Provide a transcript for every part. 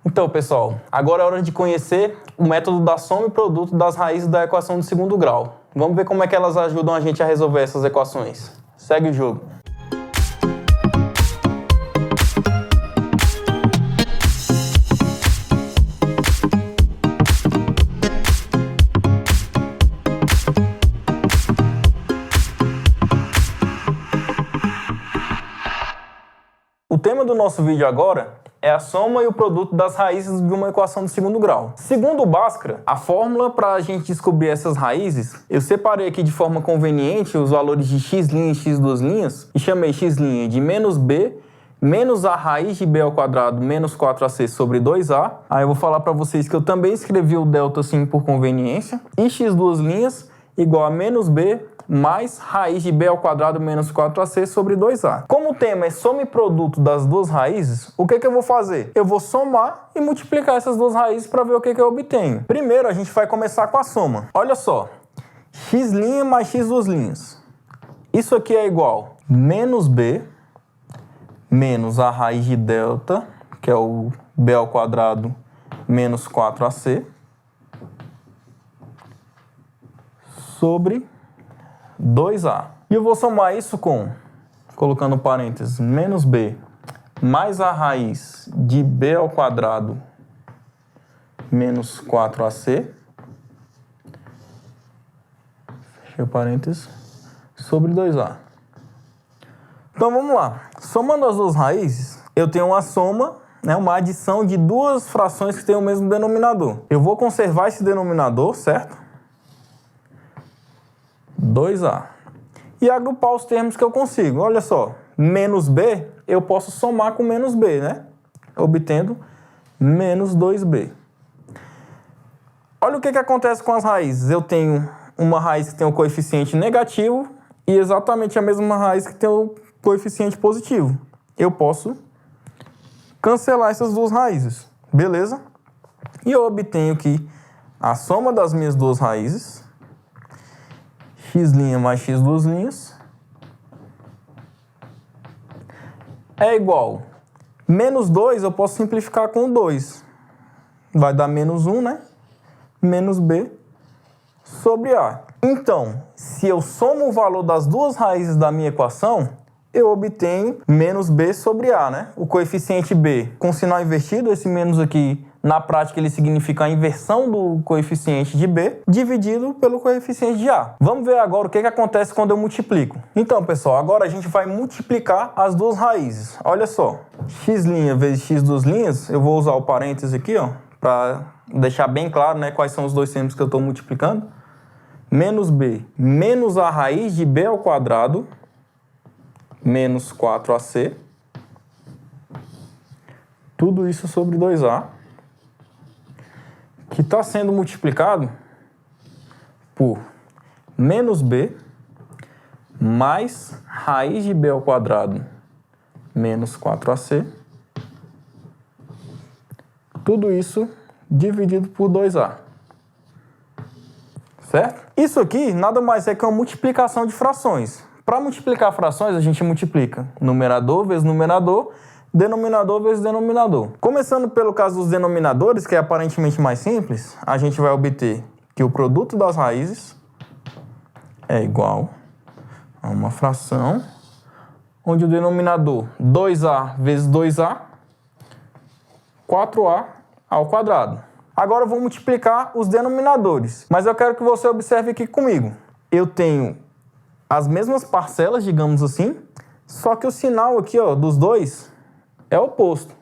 Então, pessoal, agora é hora de conhecer o método da soma e produto das raízes da equação de segundo grau. Vamos ver como é que elas ajudam a gente a resolver essas equações. Segue o jogo. O tema do nosso vídeo agora é a soma e o produto das raízes de uma equação de segundo grau. Segundo o Bhaskara, a fórmula para a gente descobrir essas raízes, eu separei aqui de forma conveniente os valores de x' e x duas linhas e chamei x' de menos b menos a raiz de b ao quadrado menos 4ac sobre 2a. Aí eu vou falar para vocês que eu também escrevi o delta assim por conveniência. E x duas linhas igual a menos b mais raiz de b ao quadrado menos 4ac sobre 2a. Como o tema é soma e produto das duas raízes, o que eu vou fazer? Eu vou somar e multiplicar essas duas raízes para ver o que eu obtenho. Primeiro, a gente vai começar com a soma. Olha só, x' mais x duas linhas. Isso aqui é igual a menos b menos a raiz de delta, que é o b ao quadrado menos 4ac, sobre 2a. E eu vou somar isso com, colocando parênteses, menos b mais a raiz de b ao quadrado menos 4ac, fechei parênteses, sobre 2a. Então vamos lá. Somando as duas raízes, eu tenho uma soma, uma adição de duas frações que têm o mesmo denominador. Eu vou conservar esse denominador, certo? 2a. E agrupar os termos que eu consigo. Olha só, menos b, eu posso somar com menos b, né? Obtendo menos 2b. Olha o que acontece com as raízes. Eu tenho uma raiz que tem um coeficiente negativo e exatamente a mesma raiz que tem o coeficiente positivo. Eu posso cancelar essas duas raízes, beleza? E eu obtenho que a soma das minhas duas raízes, x' mais x duas linhas, é igual a menos 2, eu posso simplificar com 2. Vai dar menos 1, né? Menos b sobre a. Então, se eu somo o valor das duas raízes da minha equação, eu obtenho menos b sobre a, né? O coeficiente b com sinal invertido, esse menos aqui, na prática, ele significa a inversão do coeficiente de b dividido pelo coeficiente de a. Vamos ver agora o que acontece quando eu multiplico. Então, pessoal, agora a gente vai multiplicar as duas raízes. Olha só, x' vezes x duas linhas, eu vou usar o parênteses aqui, ó, para deixar bem claro, né, quais são os dois termos que eu estou multiplicando. Menos b menos a raiz de b ao quadrado menos 4ac. Tudo isso sobre 2a. Que está sendo multiplicado por menos b mais raiz de b ao quadrado menos 4ac. Tudo isso dividido por 2a. Certo? Isso aqui nada mais é que uma multiplicação de frações. Para multiplicar frações, a gente multiplica numerador vezes numerador, denominador vezes denominador. Começando pelo caso dos denominadores, que é aparentemente mais simples, a gente vai obter que o produto das raízes é igual a uma fração onde o denominador 2a vezes 2a, 4a ao quadrado. Agora eu vou multiplicar os denominadores, mas eu quero que você observe aqui comigo. Eu tenho as mesmas parcelas, digamos assim, só que o sinal aqui, ó, dos dois é oposto.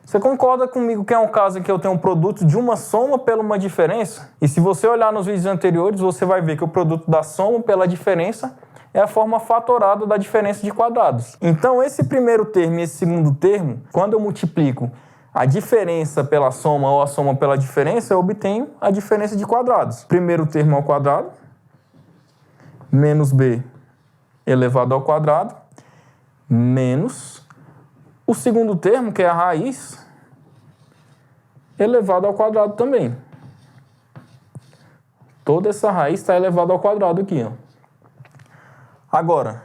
Você concorda comigo que é um caso em que eu tenho um produto de uma soma pela uma diferença? E se você olhar nos vídeos anteriores, você vai ver que o produto da soma pela diferença é a forma fatorada da diferença de quadrados. Então, esse primeiro termo e esse segundo termo, quando eu multiplico a diferença pela soma ou a soma pela diferença, eu obtenho a diferença de quadrados. Primeiro termo ao quadrado, menos b elevado ao quadrado, menos o segundo termo, que é a raiz, elevado ao quadrado também. Toda essa raiz está elevada ao quadrado aqui, ó. Agora,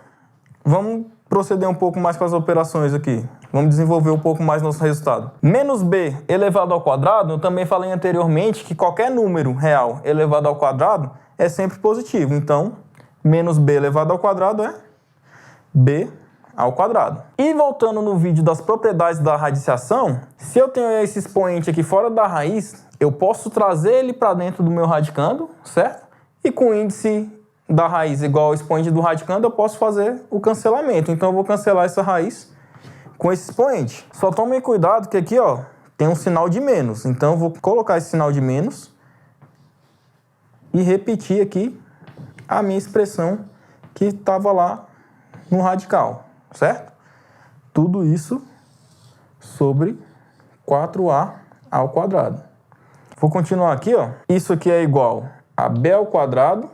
vamos proceder um pouco mais com as operações aqui. Vamos desenvolver um pouco mais nosso resultado. Menos b elevado ao quadrado, eu também falei anteriormente que qualquer número real elevado ao quadrado é sempre positivo. Então, menos b elevado ao quadrado é b ao quadrado. E voltando no vídeo das propriedades da radiciação, se eu tenho esse expoente aqui fora da raiz, eu posso trazer ele para dentro do meu radicando, certo? E com o índice da raiz igual ao expoente do radicando, eu posso fazer o cancelamento. Então eu vou cancelar essa raiz com esse expoente. Só tomem cuidado que aqui, ó, tem um sinal de menos. Então eu vou colocar esse sinal de menos e repetir aqui a minha expressão que estava lá no radical, certo? Tudo isso sobre 4a ao quadrado. Vou continuar aqui, ó. Isso aqui é igual a b ao quadrado.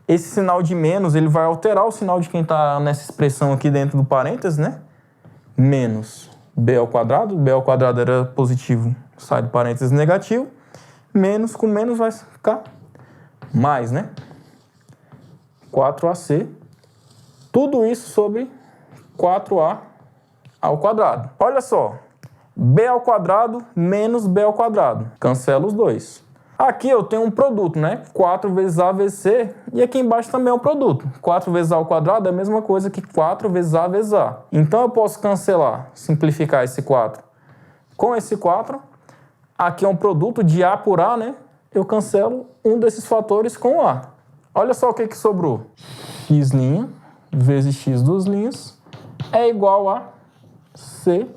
Esse sinal de menos, ele vai alterar o sinal de quem está nessa expressão aqui dentro do parênteses, né? Menos b ao quadrado era positivo, sai do parênteses negativo. Menos com menos vai ficar mais, né? 4ac. Tudo isso sobre 4a ao quadrado. Olha só, b ao quadrado menos b ao quadrado. Cancela os dois. Aqui eu tenho um produto, né? 4 vezes a vezes c, e aqui embaixo também é um produto. 4 vezes a ao quadrado é a mesma coisa que 4 vezes a vezes a. Então eu posso cancelar, simplificar esse 4 com esse 4. Aqui é um produto de a por a, né? Eu cancelo um desses fatores com a. Olha só o que sobrou. X' vezes x duas linhas é igual a c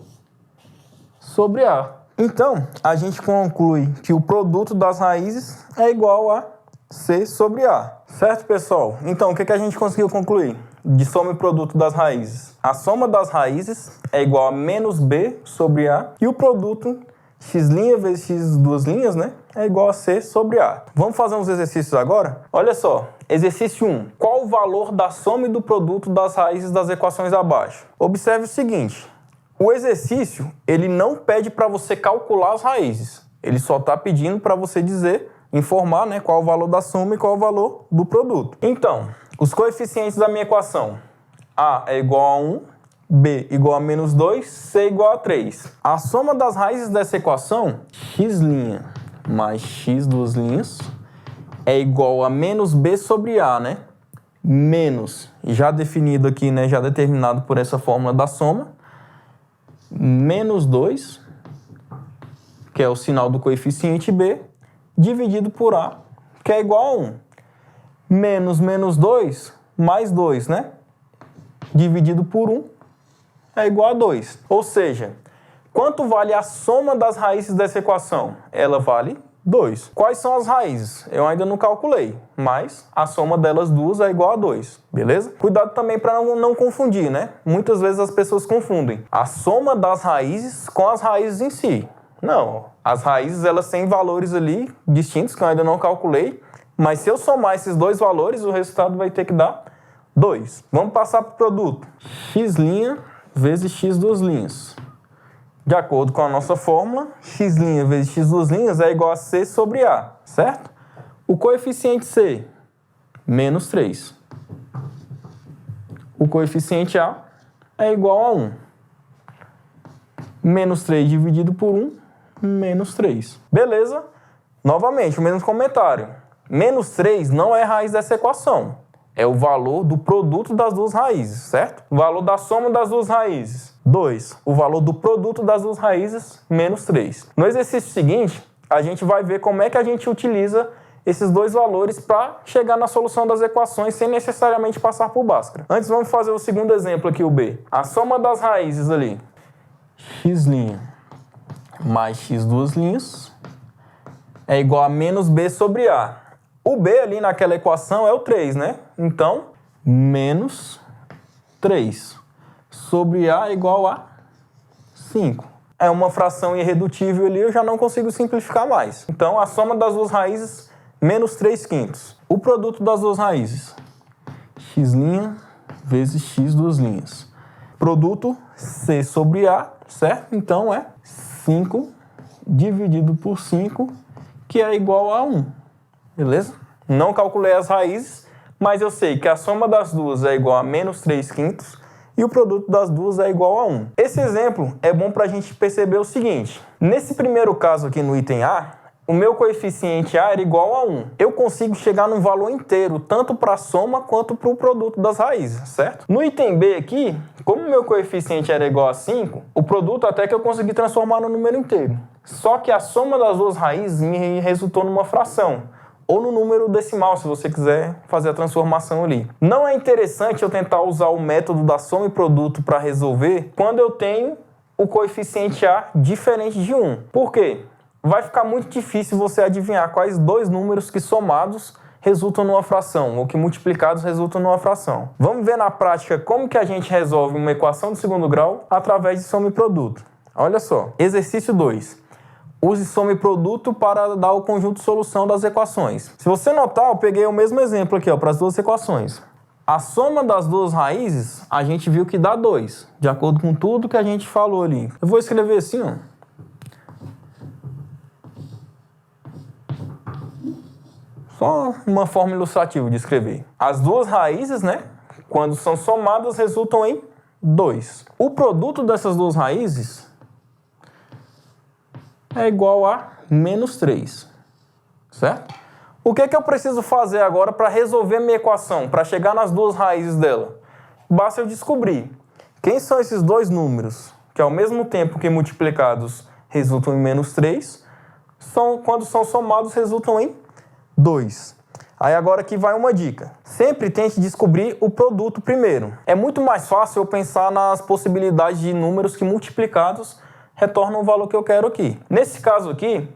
sobre a. Então, a gente conclui que o produto das raízes é igual a c sobre a. Certo, pessoal? Então, o que a gente conseguiu concluir de soma e produto das raízes? A soma das raízes é igual a menos b sobre a e o produto x' vezes x duas linhas, né? É igual a c sobre a. Vamos fazer uns exercícios agora? Olha só. Exercício 1. Qual o valor da soma e do produto das raízes das equações abaixo? Observe o seguinte. O exercício, ele não pede para você calcular as raízes. Ele só está pedindo para você dizer, informar, né, qual o valor da soma e qual o valor do produto. Então, os coeficientes da minha equação. A é igual a 1, B igual a menos 2, C igual a 3. A soma das raízes dessa equação, x' mais x duas linhas, é igual a menos b sobre a, né? Menos, já definido aqui, né? Já determinado por essa fórmula da soma, menos 2, que é o sinal do coeficiente b, dividido por a, que é igual a 1. Menos 2, mais 2, né? Dividido por 1, é igual a 2. Ou seja, quanto vale a soma das raízes dessa equação? Ela vale 2. Quais são as raízes? Eu ainda não calculei, mas a soma delas duas é igual a 2, beleza? Cuidado também para não confundir, né? Muitas vezes as pessoas confundem a soma das raízes com as raízes em si. Não, as raízes elas têm valores ali distintos que eu ainda não calculei, mas se eu somar esses dois valores, o resultado vai ter que dar 2. Vamos passar para o produto. X' vezes x duas linhas. De acordo com a nossa fórmula, x' vezes x duas linhas é igual a c sobre a, certo? O coeficiente c, menos 3. O coeficiente a é igual a 1. Menos 3 dividido por 1, menos 3. Beleza? Novamente, o mesmo comentário. Menos 3 não é raiz dessa equação. É o valor do produto das duas raízes, certo? O valor da soma das duas raízes, 2. O valor do produto das duas raízes, menos 3. No exercício seguinte, a gente vai ver como é que a gente utiliza esses dois valores para chegar na solução das equações sem necessariamente passar por Bhaskara. Antes, vamos fazer o segundo exemplo aqui, o B. A soma das raízes ali, x' mais x duas linhas, é igual a menos b sobre a. O b ali naquela equação é o 3, né? Então, menos 3 sobre a igual a 5. É uma fração irredutível ali, eu já não consigo simplificar mais. Então, a soma das duas raízes, menos 3/5. O produto das duas raízes, x' vezes x duas linhas. Produto c sobre a, certo? Então, é 5 dividido por 5, que é igual a 1. Beleza? Não calculei as raízes, mas eu sei que a soma das duas é igual a menos 3/5 e o produto das duas é igual a 1. Esse exemplo é bom para a gente perceber o seguinte. Nesse primeiro caso aqui no item A, o meu coeficiente A era igual a 1. Eu consigo chegar num valor inteiro, tanto para a soma quanto para o produto das raízes, certo? No item B aqui, como o meu coeficiente era igual a 5, o produto até que eu consegui transformar no número inteiro. Só que a soma das duas raízes me resultou numa fração, ou no número decimal, se você quiser fazer a transformação ali. Não é interessante eu tentar usar o método da soma e produto para resolver quando eu tenho o coeficiente A diferente de 1. Por quê? Vai ficar muito difícil você adivinhar quais dois números que somados resultam numa fração, ou que multiplicados resultam numa fração. Vamos ver na prática como que a gente resolve uma equação de segundo grau através de soma e produto. Olha só, exercício 2. Use soma e produto para dar o conjunto de solução das equações. Se você notar, eu peguei o mesmo exemplo aqui, para as duas equações. A soma das duas raízes, a gente viu que dá 2, de acordo com tudo que a gente falou ali. Eu vou escrever assim, ó. Só uma forma ilustrativa de escrever. As duas raízes, né, quando são somadas, resultam em 2. O produto dessas duas raízes é igual a menos 3, certo? O que é que eu preciso fazer agora para resolver minha equação, para chegar nas duas raízes dela? Basta eu descobrir quem são esses dois números, que ao mesmo tempo que multiplicados resultam em menos 3, quando são somados resultam em 2. Aí agora aqui vai uma dica. Sempre tente descobrir o produto primeiro. É muito mais fácil eu pensar nas possibilidades de números que multiplicados retornam o valor que eu quero aqui. Nesse caso aqui,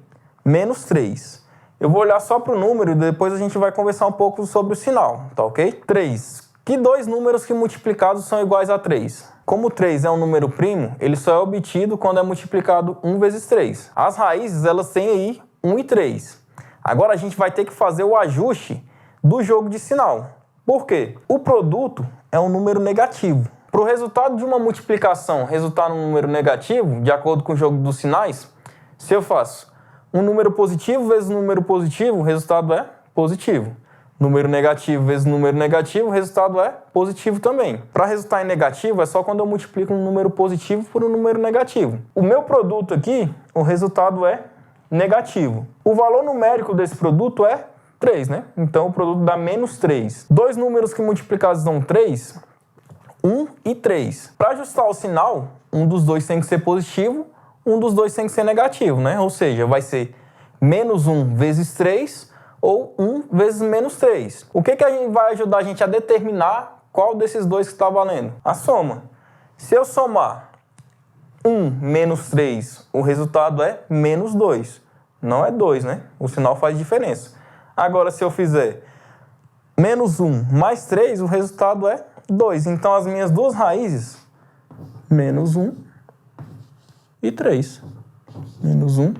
menos 3. Eu vou olhar só para o número e depois a gente vai conversar um pouco sobre o sinal, tá ok? 3. Que dois números que multiplicados são iguais a 3? Como 3 é um número primo, ele só é obtido quando é multiplicado 1 vezes 3. As raízes, elas têm aí 1 e 3. Agora a gente vai ter que fazer o ajuste do jogo de sinal. Por quê? O produto é um número negativo. Para o resultado de uma multiplicação resultar num número negativo, de acordo com o jogo dos sinais, se eu faço um número positivo vezes um número positivo, o resultado é positivo. Número negativo vezes número negativo, o resultado é positivo também. Para resultar em negativo, é só quando eu multiplico um número positivo por um número negativo. O meu produto aqui, o resultado é negativo. O valor numérico desse produto é 3, né? Então o produto dá menos 3. Dois números que multiplicados dão 3, 1 e 3. Para ajustar o sinal, um dos dois tem que ser positivo, um dos dois tem que ser negativo, né? Ou seja, vai ser menos 1 vezes 3 ou 1 vezes menos 3. O que vai ajudar a gente a determinar qual desses dois que está valendo? A soma. Se eu somar 1 menos 3, o resultado é menos 2. Não é 2, né? O sinal faz diferença. Agora, se eu fizer menos 1 mais 3, o resultado é 2. Então, as minhas duas raízes, menos 1 e 3. Menos 1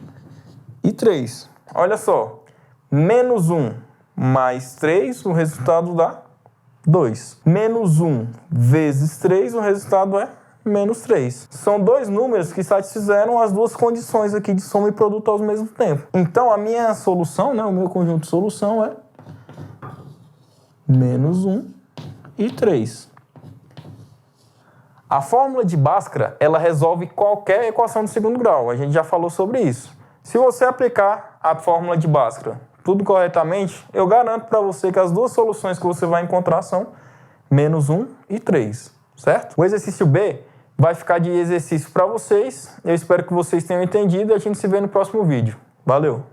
e 3. Olha só. Menos 1 mais 3, o resultado dá 2. Menos 1 vezes 3, o resultado é menos 3. São dois números que satisfizeram as duas condições aqui de soma e produto ao mesmo tempo. Então, a minha solução, né, o meu conjunto de solução é menos 1 e 3. A fórmula de Bhaskara, ela resolve qualquer equação de segundo grau. A gente já falou sobre isso. Se você aplicar a fórmula de Bhaskara tudo corretamente, eu garanto para você que as duas soluções que você vai encontrar são menos 1 e 3, certo? O exercício B vai ficar de exercício para vocês. Eu espero que vocês tenham entendido e a gente se vê no próximo vídeo. Valeu!